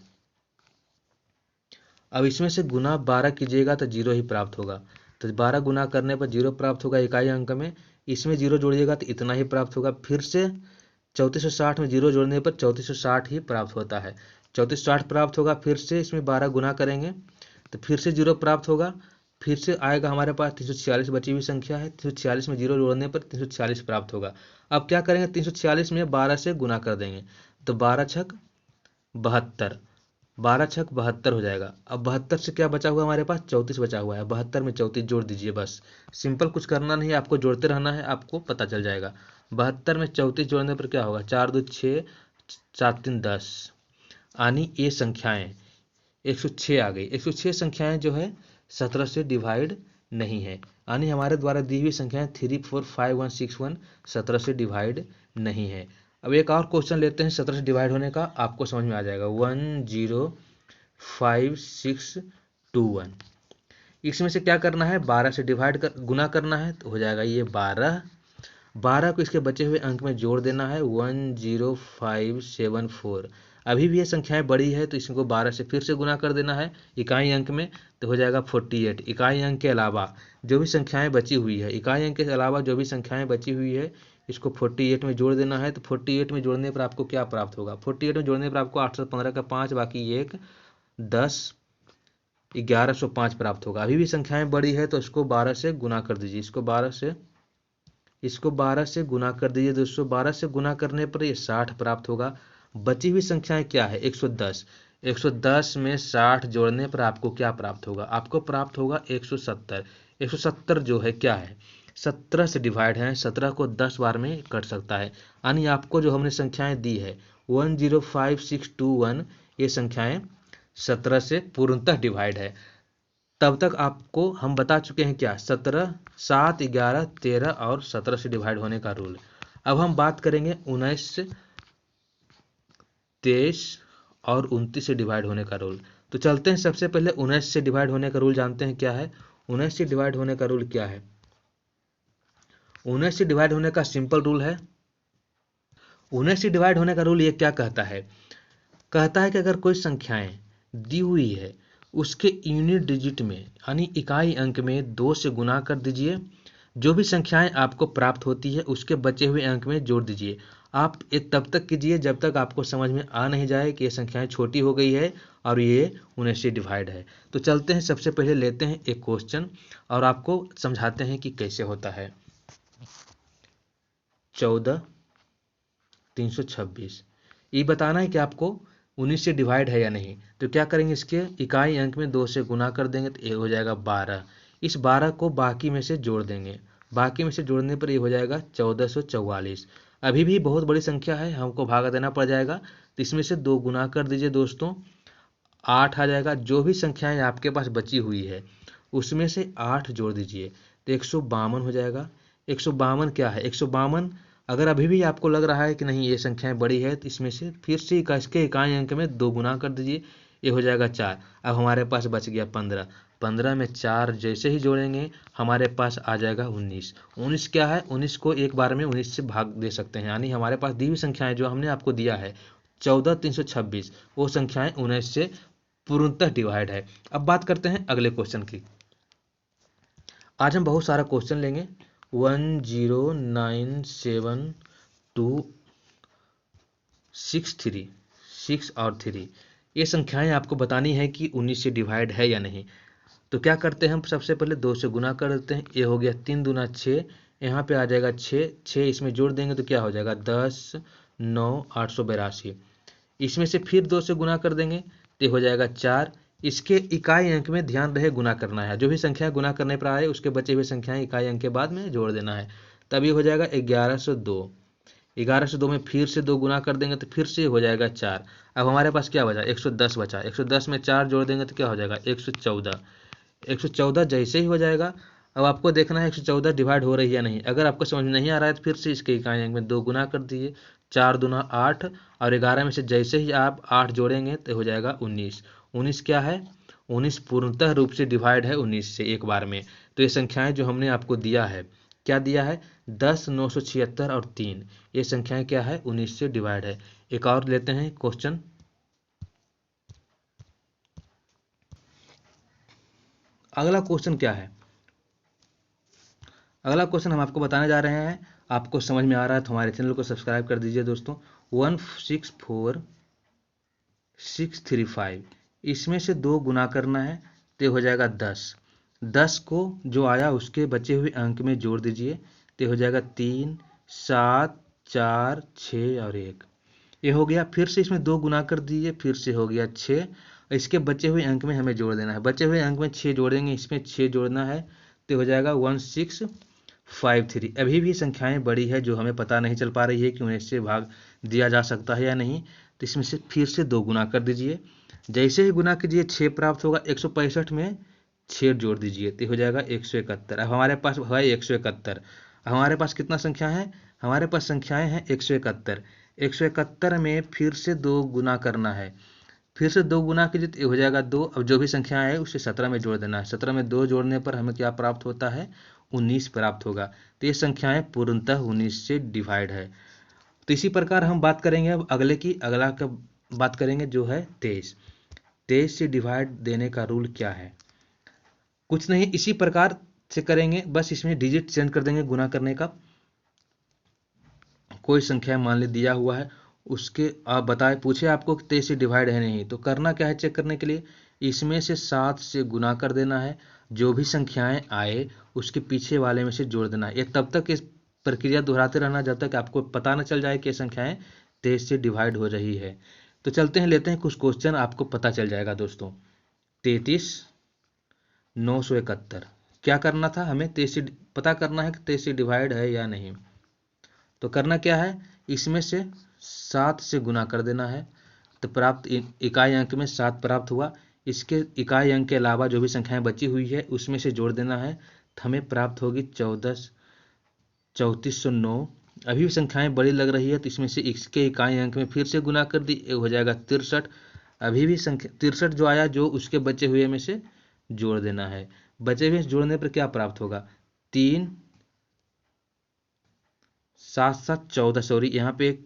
अब इसमें से गुना 12 कीजिएगा तो 0 ही प्राप्त होगा, तो 12 गुना करने पर 0 प्राप्त होगा इकाई अंक में। इसमें 0 जोड़िएगा तो इतना ही प्राप्त होगा। फिर से 3460 में 0 जोड़ने पर 3460 ही प्राप्त होता है। 3460 प्राप्त होगा, फिर से इसमें 12 गुना करेंगे तो फिर से 0 प्राप्त होगा। फिर से आएगा हमारे पास 346 बची हुई संख्या है, 346 में 0 जोड़ने पर 346 प्राप्त होगा। अब क्या करेंगे 346 में 12 से गुना कर देंगे, तो 12 छक 72, 12 छक 72 हो जाएगा। अब 72 से क्या बचा हुआ हमारे पास 34 बचा हुआ है, 72 में 34 जोड़ दीजिए। बस सिंपल, कुछ करना नहीं है, आपको जोड़ते रहना है, आपको पता चल जाएगा। 72 में 34 जोड़ने पर क्या होगा 4 2 6 7 3 10, यानी ये संख्याएं 106 आ गई। 106 संख्याएं जो है 17 से डिवाइड नहीं है, यानी हमारे द्वारा दी हुई संख्याएं 3 4 5 1 6 1 17 से डिवाइड नहीं है। अब एक और क्वेश्चन लेते हैं 17 से डिवाइड होने का, आपको समझ में आ जाएगा। 105621। इसमें से क्या करना है 12 से गुना करना है, तो हो जाएगा ये 12। 12 को इसके बचे हुए अंक में जोड़ देना है 10574। अभी भी ये संख्याएं बड़ी है तो इसको 12 से फिर से गुना कर देना है इकाई अंक में, तो हो जाएगा 48। इकाई अंक के अलावा जो भी संख्याएं बची हुई है, इकाई अंक के अलावा जो भी संख्याएं बची हुई है इसको 48 में जोड़ देना है। तो 48 में जोड़ने पर आपको क्या प्राप्त होगा, 48 में जोड़ने पर आपको 815 का 5 बाकी 1 10 1105 प्राप्त होगा। अभी भी संख्याएं बड़ी है तो इसको 12 से गुना कर दीजिए, इसको 12 से गुना कर दीजिए दोस्तों। 12 से गुना करने पर ये 60 प्राप्त होगा। बची हुई संख्याएं क्या है? 110। 110 में 60 जोड़ने पर आपको क्या प्राप्त होगा? आपको प्राप्त होगा 170। 170 जो है क्या है? 17 से डिवाइड है, 17 को 10 बार में कट सकता है। यानी आपको जो हमने संख्याएं दी है 105621, ये संख्याएं 17 से पूर्णतः डिवाइड है। तब तक आपको हम बता चुके हैं क्या? 17, 7, 11, 13 और 17 से डिवाइड होने का रूल। अब हम बात करेंगे 19, 23 और 29 से डिवाइड होने का रूल। तो चलते हैं, सबसे पहले 19 से डिवाइड होने का रूल जानते हैं क्या है। 19 से डिवाइड होने का रूल क्या है? 19 से डिवाइड होने का सिंपल रूल है। 19 से डिवाइड होने का रूल ये क्या कहता है? कहता है कि अगर कोई संख्याएं दी हुई है उसके यूनिट डिजिट में यानी इकाई अंक में 2 से गुना कर दीजिए। जो भी संख्याएं आपको प्राप्त होती है उसके बचे हुए अंक में जोड़ दीजिए। आप ये तब तक कीजिए जब तक आपको समझ में आ नहीं जाए कि ये संख्याएं छोटी हो गई है और ये 19 से डिवाइड है। तो चलते हैं, सबसे पहले लेते हैं एक क्वेश्चन और आपको समझाते हैं कि कैसे होता है। 14,326 ये बताना है कि आपको 19 से डिवाइड है या नहीं। तो क्या करेंगे, इसके इकाई अंक में 2 से गुना कर देंगे तो ये हो जाएगा 12। इस 12 को बाकी में से जोड़ देंगे, बाकी में से जोड़ने पर ये हो जाएगा 1444। अभी भी बहुत बड़ी संख्या है, हमको भागा देना पड़ जाएगा। तो इसमें से 2 गुना कर दीजिए दोस्तों, 8 आ जाएगा। जो भी संख्याएं आपके पास बची हुई है उसमें से 8 जोड़ दीजिए तो 152 हो जाएगा। 152 क्या है? 152 अगर अभी भी आपको लग रहा है कि नहीं ये संख्याएं बड़ी है तो इसमें से फिर से इसके इकाई अंक में 2 गुना कर दीजिए, ये हो जाएगा 4। अब हमारे पास बच गया 15। 15 में 4 जैसे ही जोड़ेंगे हमारे पास आ जाएगा 19। 19 क्या है? 19 को एक बार में 19 से भाग दे सकते हैं। यानी हमारे पास दी हुई संख्याएं जो हमने आपको दिया है 14,326, वो संख्याएं 19 से पूर्णतः डिवाइड है। अब बात करते हैं अगले क्वेश्चन की। आज हम बहुत सारा क्वेश्चन लेंगे। 1097263, 6 और 3, ये संख्याएं आपको बतानी है कि 19 से डिवाइड है या नहीं। तो क्या करते हैं, हम सबसे पहले 2 से गुना कर देते हैं। ये हो गया 3 दूना 6, यहाँ पे आ जाएगा 6, 6 इसमें जोड़ देंगे तो क्या हो जाएगा 10, 9, 882। इसमें से फिर 2 से गुना कर देंगे तो हो जाएगा 4। इसके इकाई अंक में ध्यान रहे गुना करना है, जो भी संख्या गुना करने पर आए उसके बचे हुए संख्याएं इकाई अंक के बाद में जोड़ देना है। तब ये हो जाएगा 1102। 1102 में फिर से 2 गुना कर देंगे तो फिर से हो जाएगा 4। अब हमारे पास क्या बचा? 110 बचा। 110 में 4 जोड़ देंगे तो क्या हो जाएगा 114। 114 जैसे ही हो जाएगा, अब आपको देखना है 114 डिवाइड हो रही है या नहीं। अगर आपको समझ में नहीं आ रहा है तो फिर से इसके इकाई अंक में 2 गुना कर दीजिए। 4 दूना 8 और 11 में से जैसे ही आप 8 जोड़ेंगे तो हो जाएगा 19। 19 क्या है? 19 पूर्णतः रूप से डिवाइड है 19 से एक बार में। तो ये संख्याएं जो हमने आपको दिया है, क्या दिया है? 10, 976 और 3, ये संख्याएं क्या है? 19 से डिवाइड है। एक और लेते हैं क्वेश्चन। अगला क्वेश्चन क्या है? अगला क्वेश्चन हम आपको बताने जा रहे हैं। आपको समझ में आ रहा है तो हमारे चैनल को सब्सक्राइब कर दीजिए दोस्तों। 164,635, इसमें से 2 गुना करना है तो हो जाएगा 10। 10 को जो आया उसके बचे हुए अंक में जोड़ दीजिए तो हो जाएगा 3, 7, 4, 6 और 1, ये हो गया। फिर से इसमें 2 गुना कर दीजिए, फिर से हो गया 6। इसके बचे हुए अंक में हमें जोड़ देना है, बचे हुए अंक में 6 जोड़ेंगे, इसमें 6 जोड़ना है तो हो जाएगा 1653। अभी भी संख्याएं बड़ी है जो हमें पता नहीं चल पा रही है कि उन्हें इससे भाग दिया जा सकता है या नहीं। तो इसमें से फिर से 2 गुना कर दीजिए, जैसे ही गुना कीजिए 6 प्राप्त होगा। 165 में 6 जोड़ दीजिए तो हो जाएगा 171। अब हमारे पास है 171। हमारे पास कितना संख्या है? हमारे पास संख्याएं हैं 171। 171 में फिर से 2 गुना करना है, फिर से 2 गुना कीजिए तो हो जाएगा 2। अब जो भी संख्या है उसे 17 में जोड़ देना है। 17 में 2 जोड़ने पर हमें क्या प्राप्त होता है? 19 प्राप्त होगा। तो ये संख्याएं पूर्णतः 19 से डिवाइड है। तो इसी प्रकार हम बात करेंगे अब अगले की। अगला का बात करेंगे जो है 23। 23 से डिवाइड देने का रूल क्या है? कुछ नहीं, इसी प्रकार से करेंगे, बस इसमें डिजिट चेंज कर देंगे गुना करने का। कोई संख्या मान ली दिया हुआ है, उसके आप बताए पूछे आपको कि 23 से डिवाइड है नहीं, तो करना क्या है चेक करने के लिए? इसमें से 7 से गुना कर देना है, जो भी संख्याएं आए उसके पीछे वाले में से जोड़ देना है। ये तब तक इस प्रक्रिया दोहराते रहना जब तक आपको पता न चल जाए कि ये संख्याएं 23 से डिवाइड हो रही है। तो चलते हैं, लेते हैं कुछ क्वेश्चन, आपको पता चल जाएगा दोस्तों। 33,971 क्या करना था हमें? 23 से पता करना है कि 23 से डिवाइड है या नहीं। तो करना क्या है, इसमें से 7 से गुना कर देना है, तो प्राप्त इकाई अंक में 7 प्राप्त हुआ। इसके इकाई अंक के अलावा जो भी संख्याएं बची हुई है उसमें से जोड़ देना है, तो हमें प्राप्त होगी 3409। अभी भी संख्याएं बड़ी लग रही है, तो इसमें से इसके इकाई अंक में फिर से गुना कर दी, हो जाएगा 63। अभी भी संख्या 63 जो आया, जो उसके बचे हुए में से जोड़ देना है। बचे हुए जोड़ने पर क्या प्राप्त होगा? 3 7 7 14, सॉरी यहाँ पे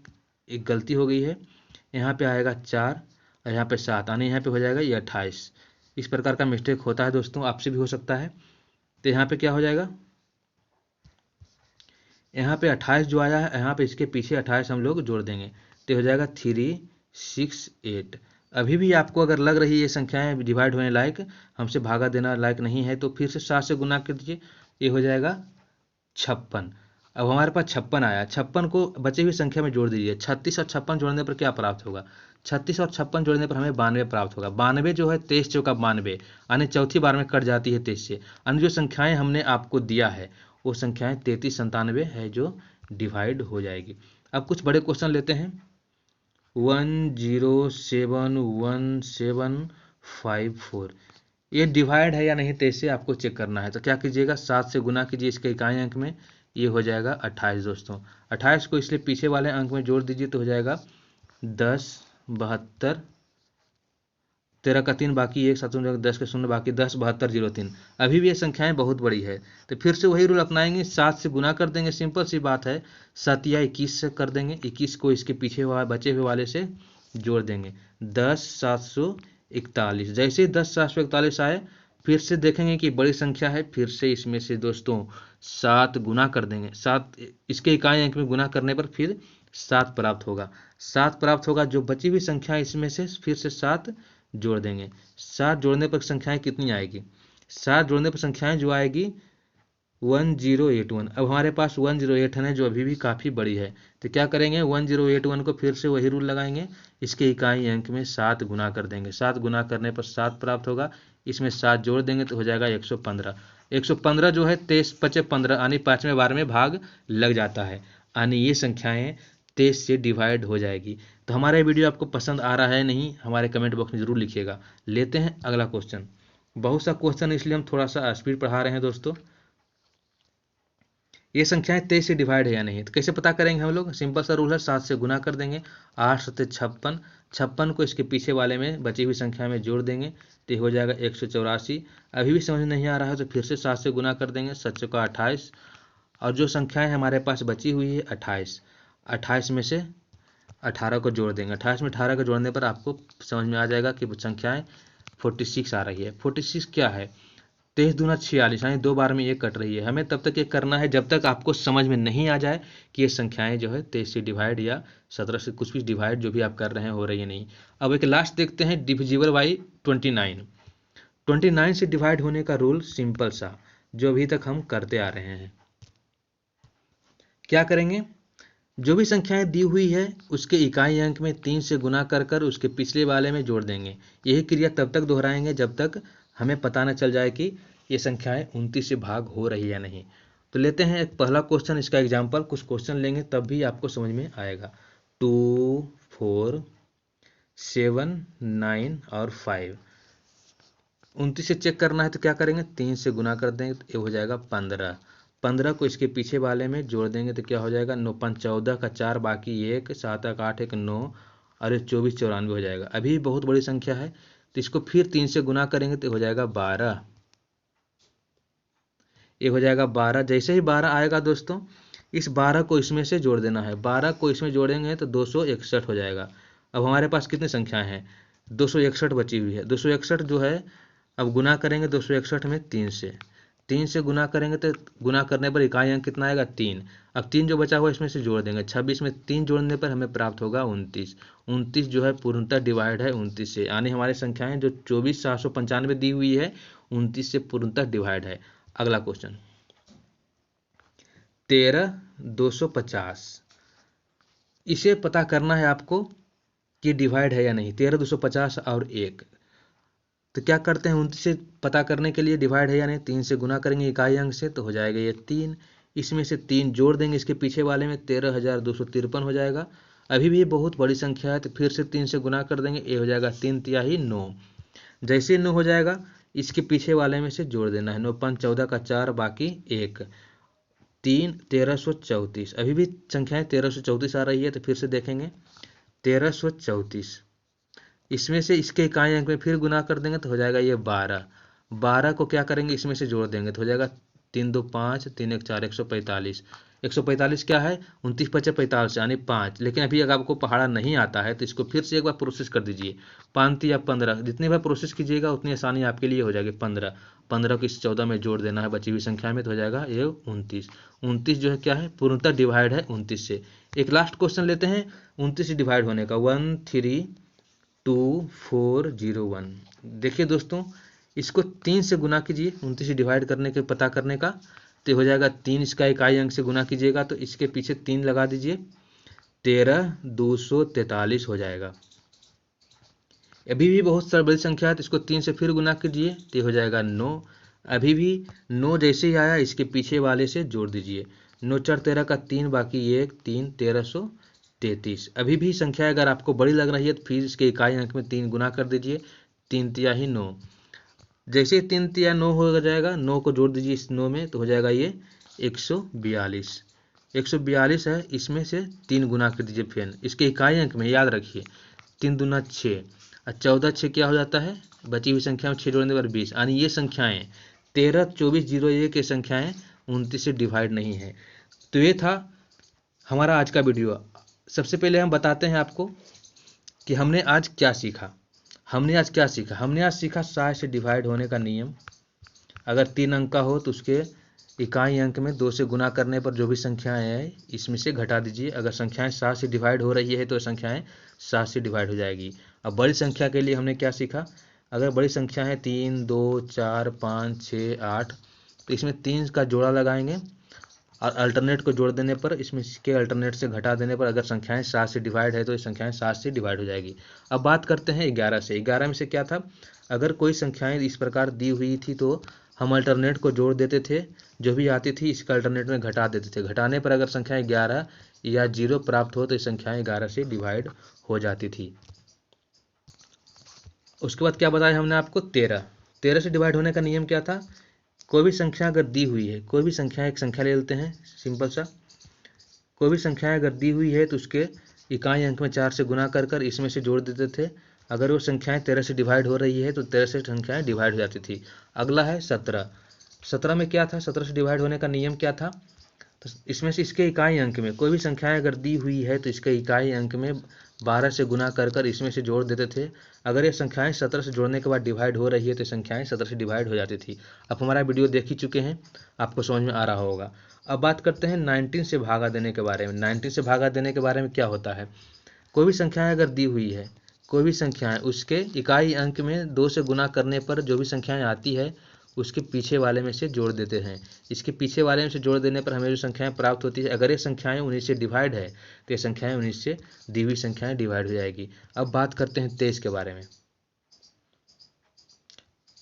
एक गलती हो गई है, यहाँ पे आएगा 4 और यहाँ पे 7, यानी यहाँ पे हो जाएगा ये 28। इस प्रकार का मिस्टेक होता है दोस्तों, आपसे भी हो सकता है। तो यहाँ पे क्या हो जाएगा, यहाँ पे 28 जो आया है, यहाँ पे इसके पीछे 28 हम लोग जोड़ देंगे, तो हो जाएगा 368। अभी भी आपको अगर लग रही है ये संख्याएं डिवाइड होने लायक, हमसे भागा देना लायक नहीं है, तो फिर से 7 से गुना कर दीजिए, ये हो जाएगा 56। अब हमारे पास 56 आया, 56 को बची हुई संख्या में जोड़ दीजिए। 36 और 56 जोड़ने पर क्या प्राप्त होगा? 36 और 56 जोड़ने पर हमें 92 प्राप्त होगा। 92 जो है 23 चौका 92, यानी चौथी बार में कट जाती है 23 से। अन्य जो संख्याएं हमने आपको दिया है वो संख्याएं 33 97 है जो डिवाइड हो जाएगी। अब कुछ बड़े क्वेश्चन लेते हैं। 1071754, ये डिवाइड है या नहीं, तो इसे आपको चेक करना है। तो क्या कीजिएगा, 7 से गुना कीजिए इसके इकाई अंक में, ये हो जाएगा 28 दोस्तों। 28 को इसलिए पीछे वाले अंक में जोड़ दीजिए, तो हो जाएगा 10 72, 13 का 3 बाकी, 1 7 10 के 0 बाकी, 10 72 03। अभी भी ये संख्याएं बहुत बड़ी है, तो फिर से वही रूल अपनाएंगे, 7 से गुना कर देंगे, सिंपल सी बात है। 7 या 21 से कर देंगे, 21 को इसके पीछे बचे हुए वाले से जोड़ देंगे, 10 741। जैसे ही 10 741 आए, फिर से देखेंगे कि बड़ी संख्या है, फिर से इसमें से दोस्तों 7 गुना कर देंगे। 7 इसके इकाई अंक में गुना करने पर फिर 7 प्राप्त होगा। 7 प्राप्त होगा, जो बची हुई संख्या इसमें से फिर से 7 जोड़ देंगे। 7 जोड़ने पर संख्याएं कितनी आएगी? 7 जोड़ने पर संख्याएं जो आएगी 1081। अब हमारे पास 108 है जो अभी भी काफ़ी बड़ी है, तो क्या करेंगे, 1081 को फिर से वही रूल लगाएंगे, इसके इकाई अंक में 7 गुना कर देंगे। 7 गुना करने पर 7 प्राप्त होगा, इसमें 7 जोड़ देंगे तो हो जाएगा 115। 115 जो है 23 5 15, यानी 5वें बार में भाग लग जाता है, यानी ये संख्याएं 23 से डिवाइड हो जाएगी। तो हमारा वीडियो आपको पसंद आ रहा है नहीं, हमारे कमेंट बॉक्स में ज़रूर लिखिएगा। लेते हैं अगला क्वेश्चन। बहुत सा क्वेश्चन इसलिए हम थोड़ा सा स्पीड पढ़ा रहे हैं दोस्तों। ये संख्याएं 23 से डिवाइड है या नहीं, तो कैसे पता करेंगे हम लोग? सिंपल सा रूल है, 7 से गुना कर देंगे, 8 7 56, 56 को इसके पीछे वाले में बची हुई संख्या में जोड़ देंगे, तो हो जाएगा 184। अभी भी समझ नहीं आ रहा है तो फिर से 7 से गुना कर देंगे, 7 का 28, और जो संख्याएं हमारे पास बची हुई है 28, 28 में से 18 को जोड़ देंगे। 28 में 18 को जोड़ने पर आपको समझ में आ जाएगा कि संख्याएं 46 आ रही है। 46 क्या है? 23 दूना 46, यानी 2 बार में ये कट रही है। हमें तब तक ये करना है जब तक आपको समझ में नहीं आ जाए कि ये संख्याएं जो है 23 से डिवाइड या 17 से कुछ भी डिवाइड जो भी आप कर रहे हैं हो रही है नहीं। अब एक लास्ट देखते हैं, डिविजिबल बाई 29। 29 से डिवाइड होने का रूल सिंपल सा, जो अभी तक हम करते आ रहे हैं। क्या करेंगे, जो भी संख्याएं दी हुई है उसके इकाई अंक में 3 से गुना कर कर उसके पिछले वाले में जोड़ देंगे। यही क्रिया तब तक दोहराएंगे जब तक हमें पता न चल जाए कि ये संख्याएं 29 से भाग हो रही है या नहीं। तो लेते हैं एक पहला क्वेश्चन, इसका एग्जाम्पल, कुछ क्वेश्चन लेंगे तब भी आपको समझ में आएगा। 2 4 7 9 और 5, 29 से चेक करना है तो क्या करेंगे, 3 से गुना कर देंगे तो ये हो जाएगा 15। 15 को इसके पीछे वाले में जोड़ देंगे तो क्या हो जाएगा, 9 5 14 का 4 बाकी 1 7 1 8 1 9 और 24 94 हो जाएगा। अभी बहुत बड़ी संख्या है, तो इसको फिर 3 से गुना करेंगे तो हो जाएगा 12। ये हो जाएगा 12। जैसे ही 12 आएगा दोस्तों, इस 12 को इसमें से जोड़ देना है। 12 को इसमें जोड़ेंगे तो 261 हो जाएगा। अब हमारे पास कितनी संख्याएं हैं, 261 बची हुई है। 261 जो है, अब गुना करेंगे 261 में 3 से, 3 से गुना करेंगे तो गुना करने पर इकाई अंक कितना आएगा 3। अब 3 जो बचा हुआ इसमें से जोड़ देंगे, 26 में 3 जोड़ने पर हमें प्राप्त होगा 29। 29 जो है पूर्णतः डिवाइड है 29 से, यानी हमारी संख्याएं जो 24,795 दी हुई है 29 से पूर्णतः डिवाइड है। अगला क्वेश्चन 13,250, इसे पता करना है आपको कि डिवाइड है या नहीं। 13,250 और 1, तो क्या करते हैं 29 से पता करने के लिए डिवाइड है या नहीं, 3 से गुना करेंगे इकाई अंक से तो हो जाएगा ये 3। इसमें से 3 जोड़ देंगे इसके पीछे वाले में, 13,253 हो जाएगा। अभी भी बहुत बड़ी संख्या है तो फिर से 3 से गुना कर देंगे, ये हो जाएगा 3 तिहाई 9। जैसे 9 हो जाएगा इसके पीछे वाले में से जोड़ देना है, 9 5 14 का 4 बाकी 1, 3 1334। अभी भी संख्याएं 1334 आ रही है तो फिर से देखेंगे 1334। इसमें से इसके इकाई अंक में फिर गुना कर देंगे तो हो जाएगा ये 12। 12 को क्या करेंगे इसमें से जोड़ देंगे तो हो जाएगा 3 2 5 3 1 4 145। 145 क्या है 29 5 45 यानी 5। लेकिन अभी अगर आपको पहाड़ा नहीं आता है तो इसको फिर से एक बार प्रोसेस कर दीजिए, 5 या 15, जितनी बार प्रोसेस कीजिएगा उतनी आसानी आपके लिए हो जाएगी। 15 15 को इस 14 में जोड़ देना है बची हुई संख्या में तो हो जाएगा ये 29। 29 जो है क्या है पूर्णतः डिवाइड है 29 से। एक लास्ट क्वेश्चन लेते हैं 29 से डिवाइड होने का, 132,401। देखिए दोस्तों इसको 3 से गुना कीजिए 29 से डिवाइड करने के पता करने का, तो हो जाएगा 3, इसका इकाई अंक से गुना कीजिएगा तो इसके पीछे 3 लगा दीजिए, 13,243 हो जाएगा। अभी भी बहुत सारी बड़ी संख्या है तो इसको 3 से फिर गुना कीजिए तो हो जाएगा 9। अभी भी 9 जैसे ही आया इसके पीछे वाले से जोड़ दीजिए, 9 4 13 का 3 बाकी 1 3 1333। अभी भी संख्या अगर आपको बड़ी लग रही है तो फिर इसके इकाई अंक में 3 गुना कर दीजिए, 3 तिहाई 9। जैसे 3 तिहाई 9 हो जाएगा, 9 को जोड़ दीजिए इस 9 में तो हो जाएगा ये 142। 142 है, इसमें से 3 गुना कर दीजिए फिर इसके इकाई अंक में, याद रखिए 3 दूना 6 और 14 6 क्या हो जाता है, बची हुई संख्या में 6 जोड़ने पर 20, यानी ये संख्याएं 13 24 01 की संख्याएं 29 से डिवाइड नहीं है। तो ये था हमारा आज का वीडियो। सबसे पहले हम बताते हैं आपको कि हमने आज क्या सीखा। हमने आज सीखा 60 से डिवाइड होने का नियम। अगर 3 अंक का हो तो उसके इकाई अंक में 2 से गुना करने पर जो भी संख्याएं हैं इसमें से घटा दीजिए। अगर संख्याएं 7 से डिवाइड हो रही है तो संख्याएं 7 से डिवाइड हो जाएगी। अब बड़ी संख्या के लिए हमने क्या सीखा, अगर बड़ी संख्या है 3 2 4 5 6 8 तो इसमें 3 का जोड़ा लगाएंगे और अल्टरनेट को जोड़ देने पर इसमें के अल्टरनेट से घटा देने पर अगर संख्याएं 7 से डिवाइड है तो ये संख्याएं 7 से डिवाइड हो जाएगी। अब बात करते हैं 11 से। 11 में से क्या था, अगर कोई संख्याएं इस प्रकार दी हुई थी तो हम अल्टरनेट को जोड़ देते थे, जो भी आती थी इसका अल्टरनेट में घटा देते थे। घटाने पर अगर संख्याएं 11 या 0 प्राप्त हो तो ये संख्याएं 11 से डिवाइड हो जाती थी। उसके बाद क्या बताया हमने आपको, 13 से डिवाइड होने का नियम क्या था, कोई भी संख्या अगर दी हुई है, कोई भी संख्या, एक संख्या ले लेते हैं सिंपल सा, कोई भी संख्या अगर दी हुई है तो उसके इकाई अंक में 4 से गुना कर कर इसमें से जोड़ देते थे। अगर वो संख्याएं 13 से डिवाइड हो रही है तो 13 से संख्याएं डिवाइड हो जाती थी। अगला है 17। 17 में क्या था, 17 से डिवाइड होने का नियम क्या था, तो इसमें से इसके इकाई अंक में कोई भी संख्याएं अगर दी हुई है तो इसके इकाई अंक में 12 से गुना कर कर इसमें से जोड़ देते थे। अगर ये संख्याएं 17 से जोड़ने के बाद डिवाइड हो रही है तो संख्याएं 17 से डिवाइड हो जाती थी। अब हमारा वीडियो देख ही चुके हैं, आपको समझ में आ रहा होगा। अब बात करते हैं 19 से भागा देने के बारे में। 19 से भागा देने के बारे में क्या होता है, कोई भी संख्याएं अगर दी हुई है, कोई भी संख्याएं उसके इकाई अंक में 2 से गुना करने पर जो भी संख्याएं आती है उसके पीछे वाले में से जोड़ देते हैं। इसके पीछे वाले में से जोड़ देने पर हमें जो संख्याएं प्राप्त होती है, अगर ये संख्याएं 19 से डिवाइड है तो ये संख्याएं 19 से दी हुई संख्याएं डिवाइड हो जाएगी। अब बात करते हैं 23 के बारे में।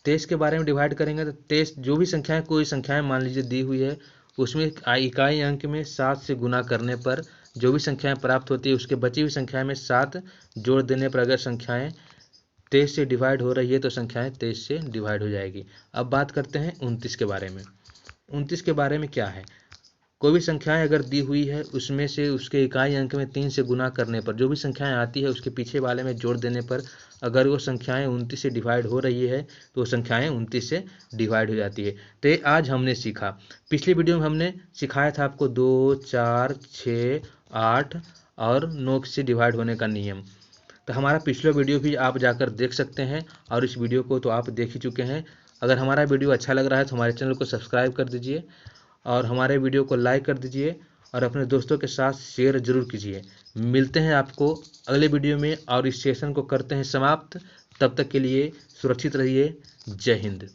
23 के बारे में डिवाइड करेंगे तो 23 जो भी संख्याएं, कोई संख्याएं मान लीजिए दी हुई है उसमें इकाई अंक में 7 से गुना करने पर जो भी संख्याएं प्राप्त होती है उसके बची हुई संख्या में 7 जोड़ देने पर अगर संख्याएं 23 से डिवाइड हो रही है तो संख्याएं 23 से डिवाइड हो जाएगी। अब बात करते हैं 29 के बारे में। 29 के बारे में क्या है, कोई भी संख्याएं अगर दी हुई है उसमें से उसके इकाई अंक में 3 से गुना करने पर जो भी संख्याएं आती है उसके पीछे वाले में जोड़ देने पर अगर वो संख्याएं 29 से डिवाइड हो रही है तो वो संख्याएं 29 से डिवाइड हो जाती है। तो ये आज हमने सीखा। पिछली वीडियो में हमने सिखाया था आपको 2 4 6 8 और 9 से डिवाइड होने का नियम। तो हमारा पिछला वीडियो भी आप जाकर देख सकते हैं और इस वीडियो को तो आप देख ही चुके हैं। अगर हमारा वीडियो अच्छा लग रहा है तो हमारे चैनल को सब्सक्राइब कर दीजिए और हमारे वीडियो को लाइक कर दीजिए और अपने दोस्तों के साथ शेयर जरूर कीजिए। मिलते हैं आपको अगले वीडियो में और इस सेशन को करते हैं समाप्त। तब तक के लिए सुरक्षित रहिए। जय हिंद।